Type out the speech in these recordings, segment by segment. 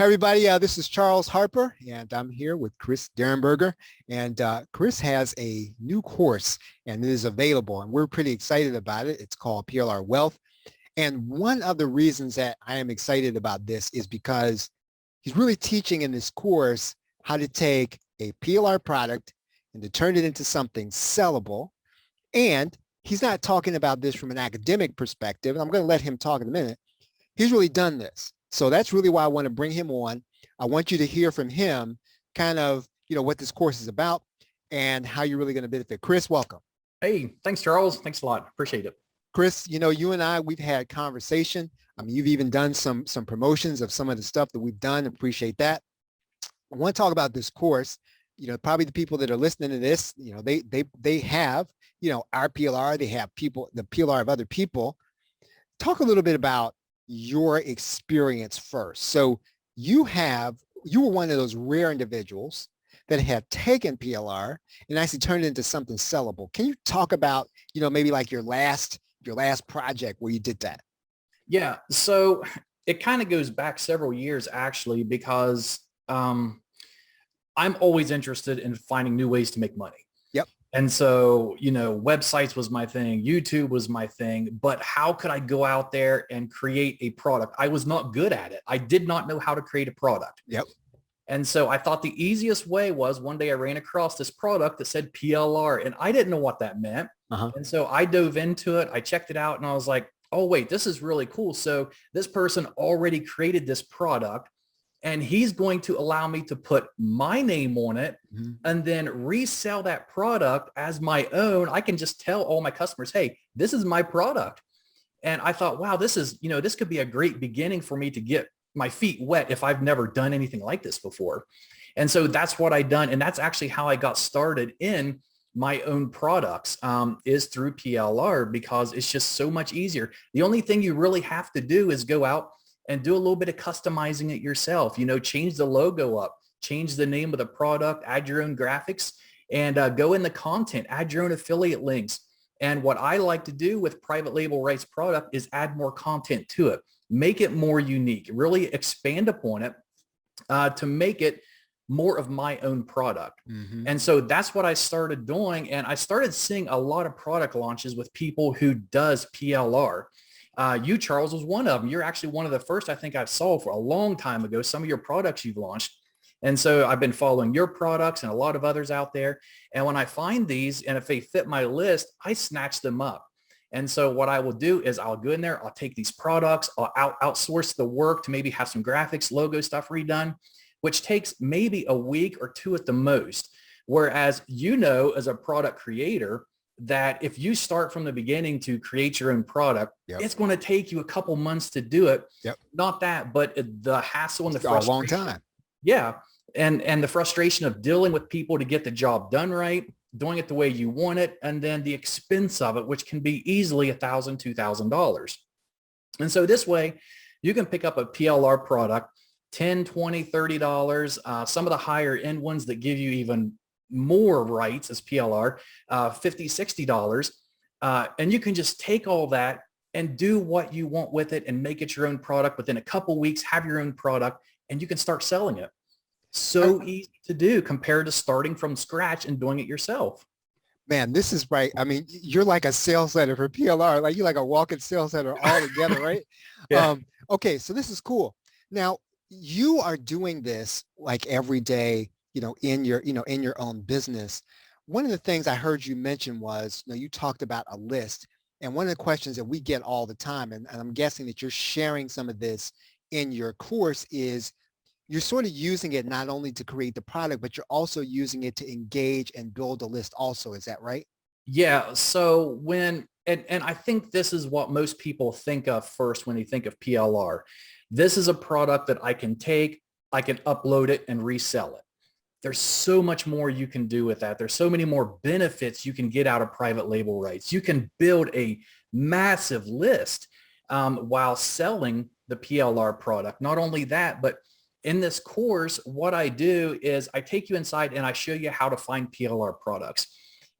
Hey everybody, this is Charles Harper, and I'm here with Chris Derenberger. And Chris has a new course, and it is available, and we're pretty excited about it. It's called PLR Wealth. And one of the reasons that I am excited about this is because he's really teaching in this course how to take a PLR product and to turn it into something sellable. And he's not talking about this from an academic perspective, and I'm going to let him talk in a minute. He's really done this. So that's really why I want to bring him on. I want you to hear from him kind of, what this course is about and how you're really going to benefit. Chris, welcome. Hey, thanks, Charles. Thanks a lot. Appreciate it. Chris, you and I, we've had conversation. I mean, you've even done some promotions of some of the stuff that we've done. Appreciate that. I want to talk about this course. Probably the people that are listening to this, they have, our PLR, they have the PLR of other people. Talk a little bit about your experience first. So you were one of those rare individuals that had taken PLR and actually turned it into something sellable. Can you talk about, maybe like your last project where you did that? Yeah. So it kind of goes back several years actually, because I'm always interested in finding new ways to make money. Yep. And so, websites was my thing, YouTube was my thing, but how could I go out there and create a product? I was not good at it. I did not know how to create a product. Yep. And so I thought the easiest way was one day I ran across this product that said PLR and I didn't know what that meant. Uh-huh. And so I dove into it. I checked it out and I was like, oh, wait, this is really cool. So this person already created this product and he's going to allow me to put my name on it and then resell that product as my own. I can just tell all my customers, hey, this is my product. And I thought, wow, this could be a great beginning for me to get my feet wet if I've never done anything like this before. And so that's what I done. And that's actually how I got started in my own products is through PLR, because it's just so much easier. The only thing you really have to do is go out and do a little bit of customizing it yourself, change the logo up, change the name of the product, add your own graphics, and go in the content, add your own affiliate links. And what I like to do with private label rights product is add more content to it, make it more unique, really expand upon it to make it more of my own product. And so that's what I started doing. And I started seeing a lot of product launches with people who does PLR. You, Charles, was one of them. You're actually one of the first I think I saw for a long time ago, some of your products you've launched. And so I've been following your products and a lot of others out there. And when I find these, and if they fit my list, I snatch them up. And so what I will do is I'll go in there, I'll take these products, I'll outsource the work to maybe have some graphics, logo stuff redone, which takes maybe a week or two at the most. Whereas, as a product creator, that if you start from the beginning to create your own product, it's going to take you a couple months to do it. Yep. Not that, but the hassle and the frustration. A long time. Yeah. And the frustration of dealing with people to get the job done right, doing it the way you want it, and then the expense of it, which can be easily $1,000, $2,000. And so this way you can pick up a PLR product, $10, $20, $30, some of the higher end ones that give you even more rights as PLR, $50, $60. And you can just take all that and do what you want with it and make it your own product. Within a couple weeks, have your own product and you can start selling it. So easy to do compared to starting from scratch and doing it yourself. Man, this is right. I mean, you're like a sales letter for PLR, like you're like a walking sales letter all together, right? Yeah. Okay, so this is cool. Now, you are doing this like every day, in your own business. One of the things I heard you mention was, you talked about a list. And one of the questions that we get all the time, and I'm guessing that you're sharing some of this in your course, is you're sort of using it not only to create the product, but you're also using it to engage and build a list also. Is that right? Yeah. So and I think this is what most people think of first when they think of PLR. This is a product that I can take, I can upload it and resell it. There's so much more you can do with that. There's so many more benefits you can get out of private label rights. You can build a massive list while selling the PLR product. Not only that, but in this course, what I do is I take you inside and I show you how to find PLR products.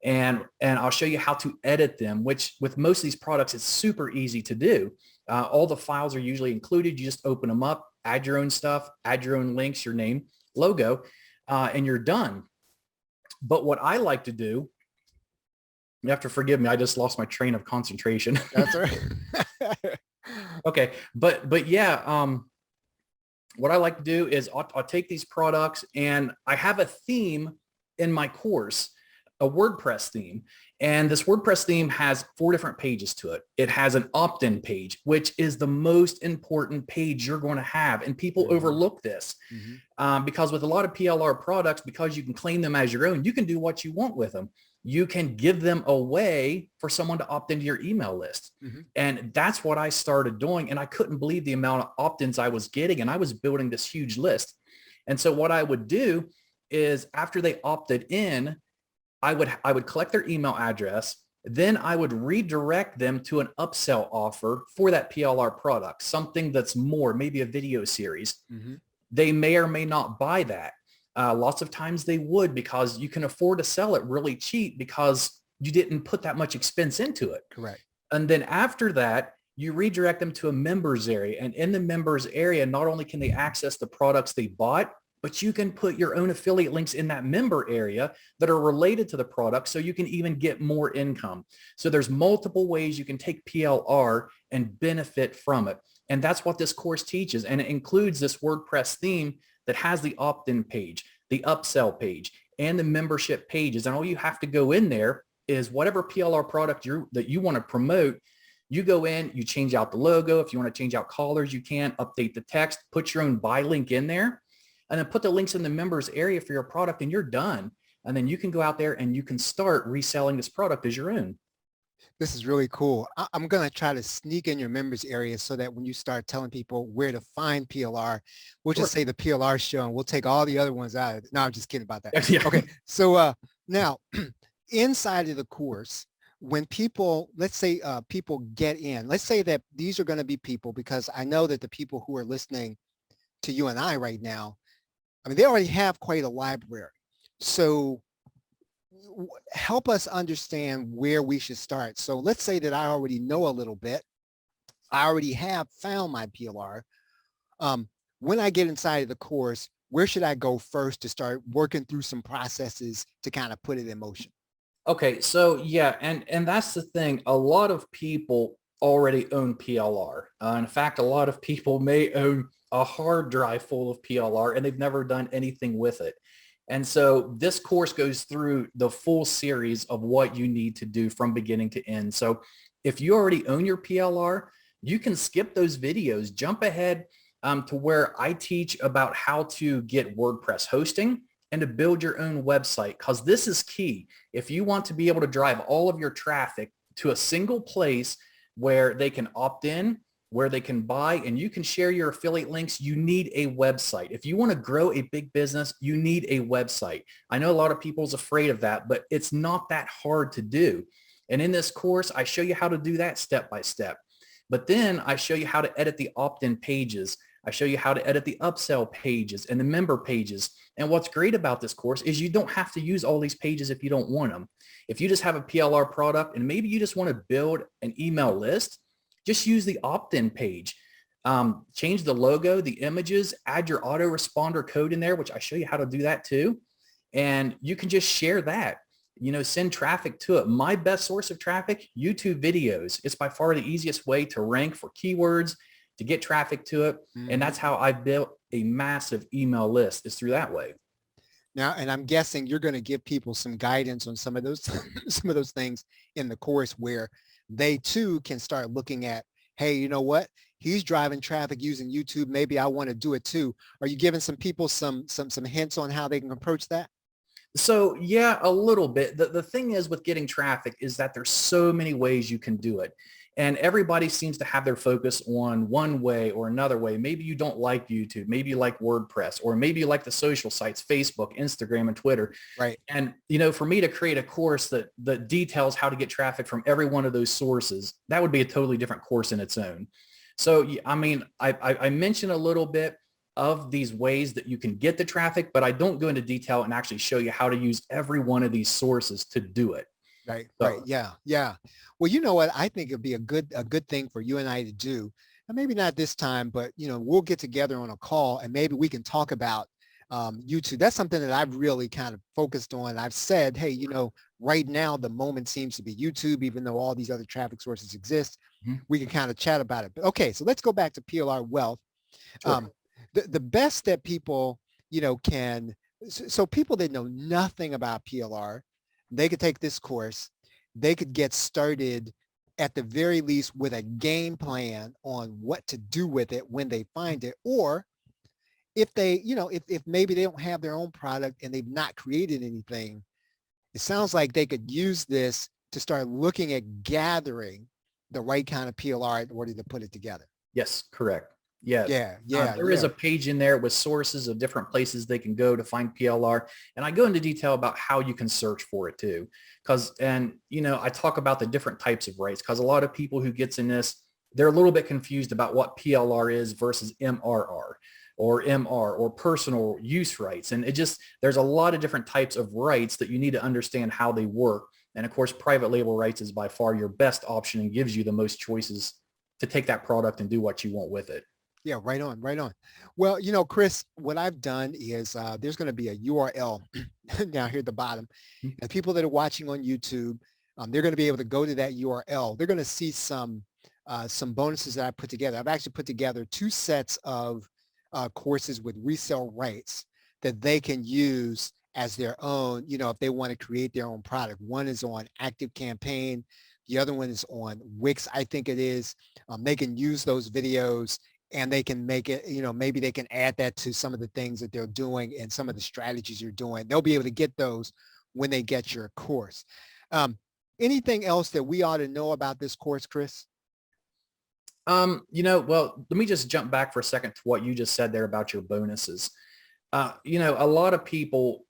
And I'll show you how to edit them, which with most of these products, it's super easy to do. All the files are usually included. You just open them up, add your own stuff, add your own links, your name, logo, and you're done. But what I like to do, you have to forgive me, I just lost my train of concentration. That's all right. Okay. But yeah, what I like to do is I'll take these products, and I have a theme in my course, a WordPress theme. And this WordPress theme has 4 different pages to it. It has an opt-in page, which is the most important page you're going to have. And people overlook this because with a lot of PLR products, because you can claim them as your own, you can do what you want with them. You can give them away for someone to opt into your email list. And that's what I started doing. And I couldn't believe the amount of opt-ins I was getting. And I was building this huge list. And so what I would do is after they opted in, I would collect their email address. Then I would redirect them to an upsell offer for that PLR product, something that's more, maybe a video series. They may or may not buy that. Lots of times they would, because you can afford to sell it really cheap because you didn't put that much expense into it. Correct. And then after that, you redirect them to a members area. And in the members area, not only can they access the products they bought, but you can put your own affiliate links in that member area that are related to the product, so you can even get more income. So there's multiple ways you can take PLR and benefit from it. And that's what this course teaches. And it includes this WordPress theme that has the opt-in page, the upsell page, and the membership pages. And all you have to go in there is whatever PLR product that you want to promote. You go in, you change out the logo. If you want to change out colors, you can update the text, put your own buy link in there, and then put the links in the members area for your product, and you're done. And then you can go out there and you can start reselling this product as your own. This is really cool. I'm going to try to sneak in your members area so that when you start telling people where to find PLR, we'll just say the PLR show, and we'll take all the other ones out of it. No, I'm just kidding about that. Yeah. Okay. So now inside of the course, when people, let's say people get in, let's say that these are going to be people, because I know that the people who are listening to you and I right now, I mean, they already have quite a library. So help us understand where we should start. So let's say that I already know a little bit. I already have found my PLR. When I get inside of the course, where should I go first to start working through some processes to kind of put it in motion? Okay, so yeah, and that's the thing. A lot of people already own PLR. In fact, a lot of people may own a hard drive full of PLR and they've never done anything with it. And so this course goes through the full series of what you need to do from beginning to end. So if you already own your PLR, you can skip those videos, jump ahead to where I teach about how to get WordPress hosting and to build your own website, because this is key. If you want to be able to drive all of your traffic to a single place where they can opt in, where they can buy, and you can share your affiliate links, you need a website. If you want to grow a big business, you need a website. I know a lot of people's afraid of that, but it's not that hard to do. And in this course, I show you how to do that step by step. But then I show you how to edit the opt-in pages. I show you how to edit the upsell pages and the member pages. And what's great about this course is you don't have to use all these pages if you don't want them. If you just have a PLR product and maybe you just want to build an email list, just use the opt-in page. Change the logo, the images, add your autoresponder code in there, which I show you how to do that too. And you can just share that, send traffic to it. My best source of traffic, YouTube videos. It's by far the easiest way to rank for keywords, to get traffic to it. And that's how I built a massive email list, is through that way. Now, and I'm guessing you're going to give people some guidance on some of those things in the course where they too can start looking at, hey, you know what? He's driving traffic using YouTube. Maybe I want to do it too. Are you giving some people some hints on how they can approach that? So yeah, a little bit. The thing is with getting traffic is that there's so many ways you can do it. And everybody seems to have their focus on one way or another way. Maybe you don't like YouTube. Maybe you like WordPress, or maybe you like the social sites, Facebook, Instagram, and Twitter. Right. And, for me to create a course that details how to get traffic from every one of those sources, that would be a totally different course in its own. So, I mean, I mentioned a little bit of these ways that you can get the traffic, but I don't go into detail and actually show you how to use every one of these sources to do it. Right. So, right. Yeah. Yeah. Well, you know what? I think it'd be a good thing for you and I to do. maybe not this time, but we'll get together on a call and maybe we can talk about YouTube. That's something that I've really kind of focused on. I've said, hey, right now the moment seems to be YouTube, even though all these other traffic sources exist. We can kind of chat about it. But okay, so let's go back to PLR Wealth. Sure. The best that people, can, so people that know nothing about PLR, they could take this course. They could get started at the very least with a game plan on what to do with it when they find it. Or if they, if maybe they don't have their own product and they've not created anything, it sounds like they could use this to start looking at gathering the right kind of PLR in order to put it together. Yes, correct. Yeah. There is a page in there with sources of different places they can go to find PLR. And I go into detail about how you can search for it too. I talk about the different types of rights because a lot of people who gets in this, they're a little bit confused about what PLR is versus MRR or MR or personal use rights. And there's a lot of different types of rights that you need to understand how they work. And of course, private label rights is by far your best option and gives you the most choices to take that product and do what you want with it. Yeah, right on. Well, Chris, what I've done is there's going to be a URL down here at the bottom. And people that are watching on YouTube, they're going to be able to go to that URL. They're going to see some bonuses that I put together. I've actually put together 2 sets of courses with resale rights that they can use as their own, if they want to create their own product. One is on Active Campaign. The other one is on Wix, I think it is. They can use those videos and they can make it, maybe they can add that to some of the things that they're doing and some of the strategies you're doing. They'll be able to get those when they get your course. Anything else that we ought to know about this course, Chris? Well, let me just jump back for a second to what you just said there about your bonuses. A lot of people,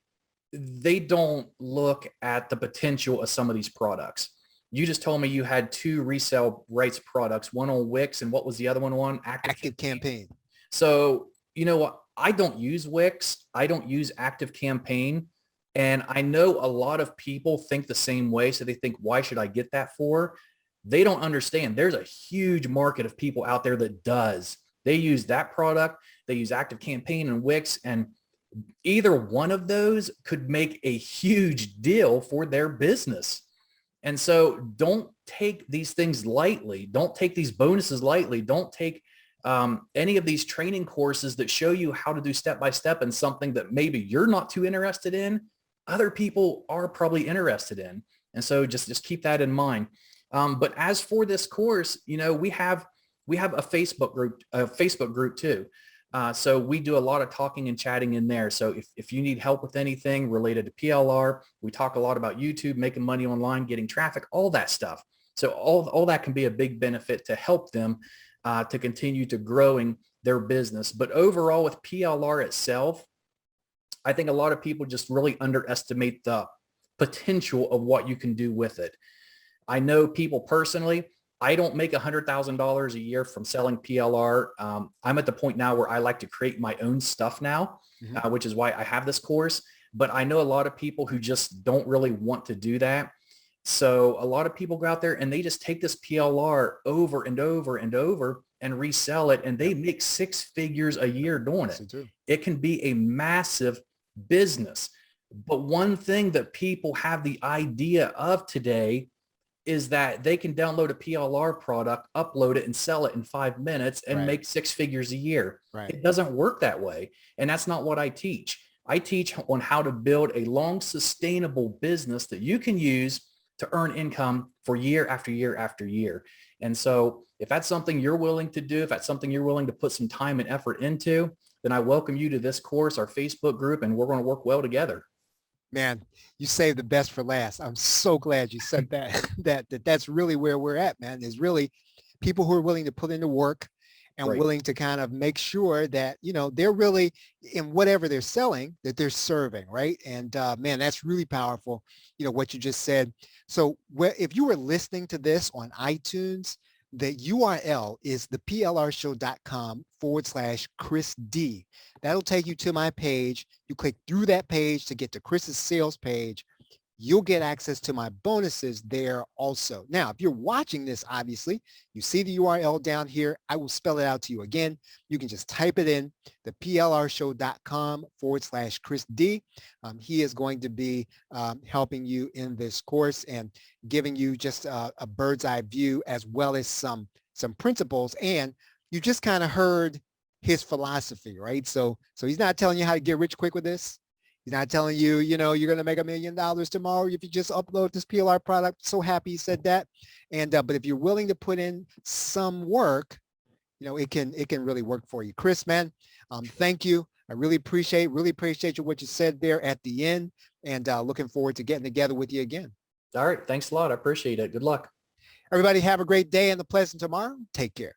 they don't look at the potential of some of these products. You just told me you had 2 resale rights products, one on Wix, and what was the other one on? Active Campaign. So, what? I don't use Wix. I don't use Active Campaign. And I know a lot of people think the same way. So they think, why should I get that for? They don't understand. There's a huge market of people out there that does. They use that product. They use Active Campaign and Wix, and either one of those could make a huge deal for their business. And so don't take these things lightly. Don't take these bonuses lightly. Don't take any of these training courses that show you how to do step-by-step in something that maybe you're not too interested in. Other people are probably interested in. And so just keep that in mind. But as for this course, we have a Facebook group too. So we do a lot of talking and chatting in there. So if you need help with anything related to PLR, we talk a lot about YouTube, making money online, getting traffic, all that stuff. So all that can be a big benefit to help them to continue to growing their business. But overall with PLR itself, I think a lot of people just really underestimate the potential of what you can do with it. I know people personally, I don't make $100,000 a year from selling PLR. I'm at the point now where I like to create my own stuff now, which is why I have this course. But I know a lot of people who just don't really want to do that. So a lot of people go out there and they just take this PLR over and over and over and resell it, and they make 6 figures a year doing it. It can be a massive business. But one thing that people have the idea of today is that they can download a PLR product, upload it, and sell it in 5 minutes and make 6 figures a year. It doesn't work that way. And that's not what I teach. I teach on how to build a long, sustainable business that you can use to earn income for year after year after year. And so if that's something you're willing to do, if that's something you're willing to put some time and effort into, then I welcome you to this course, our Facebook group, and we're going to work well together. Man, you saved the best for last. I'm so glad you said that. That's really where we're at, man. Is really people who are willing to put in the work and willing to kind of make sure that, they're really in whatever they're selling, that they're serving, right? And man, that's really powerful, what you just said. So if you were listening to this on iTunes, the URL is theplrshow.com/Chris D. That'll take you to my page. You click through that page to get to Chris's sales page. you'll get access to my bonuses there also. Now, if you're watching this, obviously, you see the URL down here. I will spell it out to you again. You can just type it in, the plrshow.com/Chris D. He is going to be helping you in this course and giving you just a bird's eye view, as well as some principles. And you just kind of heard his philosophy, right? So he's not telling you how to get rich quick with this. He's not telling you, you're going to make $1 million tomorrow if you just upload this PLR product. So happy he said that. And but if you're willing to put in some work, it can really work for you. Chris, man, thank you. I really appreciate what you said there at the end, and looking forward to getting together with you again. All right. Thanks a lot. I appreciate it. Good luck. Everybody have a great day and a pleasant tomorrow. Take care.